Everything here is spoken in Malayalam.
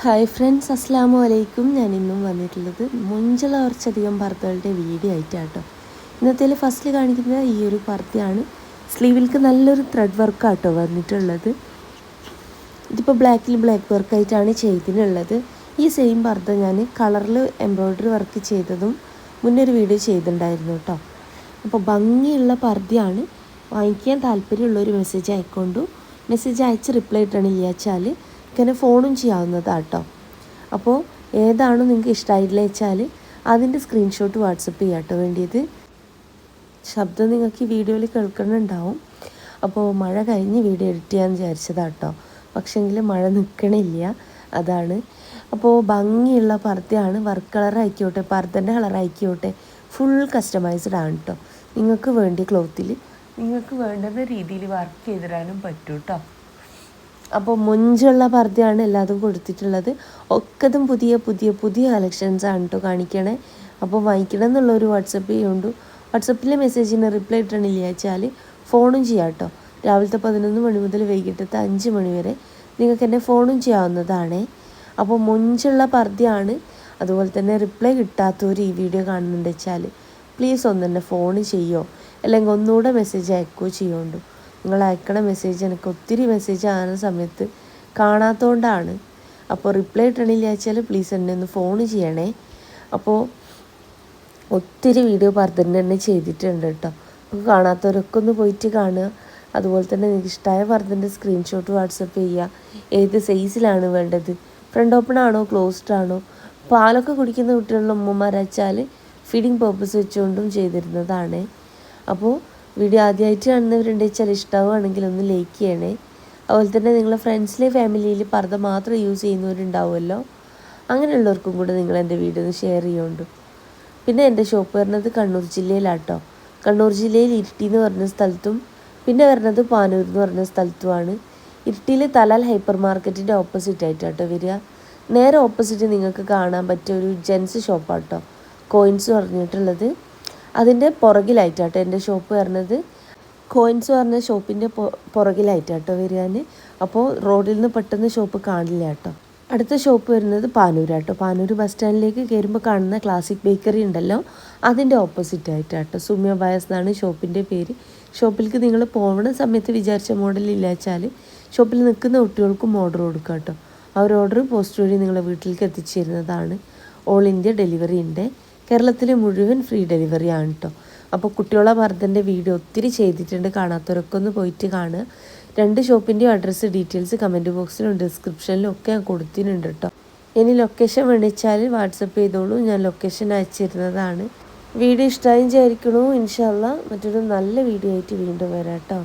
ഹായ് ഫ്രണ്ട്സ്, അസ്സാമു അലൈക്കും. ഞാൻ ഇന്നും വന്നിട്ടുള്ളത് മുഞ്ചുള്ള കുറച്ചധികം പർദ്ദകളുടെ വീഡിയോ ആയിട്ടാട്ടോ. ഇന്നത്തേൽ ഫസ്റ്റിൽ കാണിക്കുന്നത് ഈ ഒരു പർദ്ദയാണ്. സ്ലീവിൽക്ക് നല്ലൊരു ത്രെഡ് വർക്കാട്ടോ വന്നിട്ടുള്ളത്. ഇതിപ്പോൾ ബ്ലാക്ക് വർക്കായിട്ടാണ് ചെയ്തിട്ടുള്ളത്. ഈ സെയിം പർദ്ദ ഞാൻ കളറിൽ എംബ്രോയ്ഡറി വർക്ക് ചെയ്തതും മുന്നൊരു വീഡിയോ ചെയ്തിട്ടുണ്ടായിരുന്നു കേട്ടോ. അപ്പോൾ ഭംഗിയുള്ള പർദ്ദയാണ്. വാങ്ങിക്കാൻ താല്പര്യമുള്ളൊരു മെസ്സേജ് അയക്കൊണ്ടു. മെസ്സേജ് അയച്ച് റിപ്ലൈ ഇട്ടണില്ല വെച്ചാൽ ഇങ്ങനെ ഫോണും ചെയ്യാവുന്നതാണ് കേട്ടോ. അപ്പോൾ ഏതാണോ നിങ്ങൾക്ക് ഇഷ്ടമായില്ല വെച്ചാൽ അതിൻ്റെ സ്ക്രീൻഷോട്ട് വാട്സപ്പ് ചെയ്യാം കേട്ടോ വേണ്ടിയത്. ശബ്ദം നിങ്ങൾക്ക് ഈ വീഡിയോയിൽ കേൾക്കുന്നുണ്ടാവും. അപ്പോൾ മഴ കഴിഞ്ഞ് വീഡിയോ എഡിറ്റ് ചെയ്യാമെന്ന് വിചാരിച്ചതാണ് കേട്ടോ. പക്ഷേങ്കിൽ മഴ നിൽക്കണില്ല, അതാണ്. അപ്പോൾ ഭംഗിയുള്ള പർദ്ദയാണ്. വർക്ക് കളർ ആയിക്കോട്ടെ, പർദ്ദൻ്റെ കളർ ആയിക്കോട്ടെ, ഫുൾ കസ്റ്റമൈസ്ഡ് ആണ് കേട്ടോ. നിങ്ങൾക്ക് വേണ്ടിയ ക്ലോത്തിൽ നിങ്ങൾക്ക് വേണ്ടുന്ന രീതിയിൽ വർക്ക് ചെയ്തിടാനും പറ്റും കേട്ടോ. അപ്പോൾ മുഞ്ചുള്ള പർദ്ദയാണ് എല്ലാതും കൊടുത്തിട്ടുള്ളത്. ഒക്കതും പുതിയ പുതിയ പുതിയ കളക്ഷൻസ് ആണ് കേട്ടോ കാണിക്കണേ. അപ്പോൾ വാങ്ങിക്കണം എന്നുള്ളൊരു വാട്സപ്പ് ചെയ്യുന്നുണ്ട്. വാട്സപ്പിലെ മെസ്സേജിന് റിപ്ലൈ ഇട്ടണില്ല വെച്ചാൽ ഫോണും ചെയ്യാം കേട്ടോ. രാവിലത്തെ 11 മണി മുതൽ വൈകിട്ടത്തെ 5 മണി വരെ നിങ്ങൾക്ക് എന്നെ ഫോണും ചെയ്യാവുന്നതാണ്. അപ്പോൾ മുഞ്ചുള്ള പർദ്ദയാണ്. അതുപോലെ തന്നെ റിപ്ലൈ കിട്ടാത്തവർ ഈ വീഡിയോ കാണുന്നുണ്ട് വെച്ചാൽ പ്ലീസ് ഒന്ന് തന്നെ ഫോൺ ചെയ്യോ, അല്ലെങ്കിൽ ഒന്നുകൂടെ മെസ്സേജ് അയക്കുകയോ ചെയ്യുന്നുണ്ട്. നിങ്ങൾ അയക്കണ മെസ്സേജ് എനിക്ക് ഒത്തിരി മെസ്സേജ് ആകുന്ന സമയത്ത് കാണാത്തതുകൊണ്ടാണ്. അപ്പോൾ റിപ്ലൈ ഇട്ടണില്ല വെച്ചാൽ പ്ലീസ് എന്നെ ഒന്ന് ഫോൺ ചെയ്യണേ. അപ്പോൾ ഒത്തിരി വീഡിയോ പർദ്ദൻ്റെ തന്നെ ചെയ്തിട്ടുണ്ട് കേട്ടോ. അപ്പോൾ കാണാത്തവരൊക്കെ ഒന്ന് പോയിട്ട് കാണുക. അതുപോലെ തന്നെ നിങ്ങൾക്ക് ഇഷ്ടമായ പർദ്ദൻ്റെ സ്ക്രീൻഷോട്ട് വാട്സപ്പ് ചെയ്യുക. ഏത് സൈസിലാണ് വേണ്ടത്, ഫ്രണ്ട് ഓപ്പൺ ആണോ ക്ലോസ്ഡ് ആണോ. പാലൊക്കെ കുടിക്കുന്ന കുട്ടികളുടെ ഉമ്മമാരച്ചാൽ ഫീഡിങ് പർപ്പസ് വെച്ചുകൊണ്ടും ചെയ്തിരുന്നതാണ്. അപ്പോൾ വീഡിയോ ആദ്യമായിട്ട് കാണുന്നവരുണ്ട് വെച്ചാൽ ഇഷ്ടമാവുകയാണെങ്കിൽ ഒന്ന് ലൈക്ക് ചെയ്യണേ. അതുപോലെ തന്നെ നിങ്ങളെ ഫ്രണ്ട്സിലെ ഫാമിലിയിൽ പർദ്ദ മാത്രം യൂസ് ചെയ്യുന്നവരുണ്ടാവുമല്ലോ, അങ്ങനെയുള്ളവർക്കും കൂടെ നിങ്ങൾ എൻ്റെ വീഡിയോ ഒന്ന് ഷെയർ ചെയ്യുന്നുണ്ട്. പിന്നെ എൻ്റെ ഷോപ്പ് വരുന്നത് കണ്ണൂർ ജില്ലയിലാട്ടോ. കണ്ണൂർ ജില്ലയിൽ ഇരിട്ടി എന്ന് പറഞ്ഞ സ്ഥലത്തും പിന്നെ വരുന്നത് പാനൂർ എന്ന് പറഞ്ഞ സ്ഥലത്തുമാണ്. ഇരിട്ടിയിൽ തലാൽ ഹൈപ്പർ മാർക്കറ്റിൻ്റെ ഓപ്പോസിറ്റ് ആയിട്ടാട്ടോ വരിക. നേരെ ഓപ്പോസിറ്റ് നിങ്ങൾക്ക് കാണാൻ പറ്റിയ ഒരു ജെൻസ് ഷോപ്പാട്ടോ, കോയിൻസ് പറഞ്ഞിട്ടുള്ളത്. അതിൻ്റെ പുറകിലായിട്ടാട്ടോ എൻ്റെ ഷോപ്പ് വരുന്നത്. കോയിൻസ് പറഞ്ഞ ഷോപ്പിൻ്റെ പുറകിലായിട്ടാട്ടോ വരികയാണ്. അപ്പോൾ റോഡിൽ നിന്ന് പെട്ടെന്ന് ഷോപ്പ് കാണില്ല കേട്ടോ. അടുത്ത ഷോപ്പ് വരുന്നത് പാനൂരാട്ടോ. പാനൂർ ബസ് സ്റ്റാൻഡിലേക്ക് കയറുമ്പോൾ കാണുന്ന ക്ലാസിക് ബേക്കറി ഉണ്ടല്ലോ, അതിൻ്റെ ഓപ്പോസിറ്റ് ആയിട്ടാട്ടോ. സുമ്യ ബയസ് എന്നാണ് ഷോപ്പിൻ്റെ പേര്. ഷോപ്പിലേക്ക് നിങ്ങൾ പോകുന്ന സമയത്ത് വിചാരിച്ച മോഡലില്ല വെച്ചാൽ ഷോപ്പിൽ നിൽക്കുന്ന കുട്ടികൾക്കും ഓർഡർ കൊടുക്കാം കേട്ടോ. ആ ഒരു ഓർഡർ പോസ്റ്റ് വഴി നിങ്ങളെ വീട്ടിലേക്ക് എത്തിച്ചു തരുന്നതാണ്. ഓൾ ഇന്ത്യ ഡെലിവറി ഉണ്ട്. കേരളത്തിൽ മുഴുവൻ ഫ്രീ ഡെലിവറി ആണ് കേട്ടോ. അപ്പോൾ കുട്ടികളെ പർദ്ദൻ്റെ വീഡിയോ ഒത്തിരി ചെയ്തിട്ടുണ്ട്. കാണാത്തവരൊക്കെ ഒന്ന് പോയിട്ട് കാണുക. 2 ഷോപ്പിൻ്റെയും അഡ്രസ്സ് ഡീറ്റെയിൽസ് കമൻറ്റ് ബോക്സിലും ഡിസ്ക്രിപ്ഷനിലും ഒക്കെ ഞാൻ കൊടുത്തിട്ടുണ്ട് കേട്ടോ. ഇനി ലൊക്കേഷൻ വേണിച്ചാൽ വാട്സപ്പ് ചെയ്തോളൂ, ഞാൻ ലൊക്കേഷൻ അയച്ചു തരുന്നതാണ്. വീഡിയോ ഇഷ്ടമായി വിചാരിക്കണു. ഇൻഷാ അല്ലാഹ് മറ്റൊരു നല്ല വീഡിയോ ആയിട്ട് വീണ്ടും വരാം കേട്ടോ.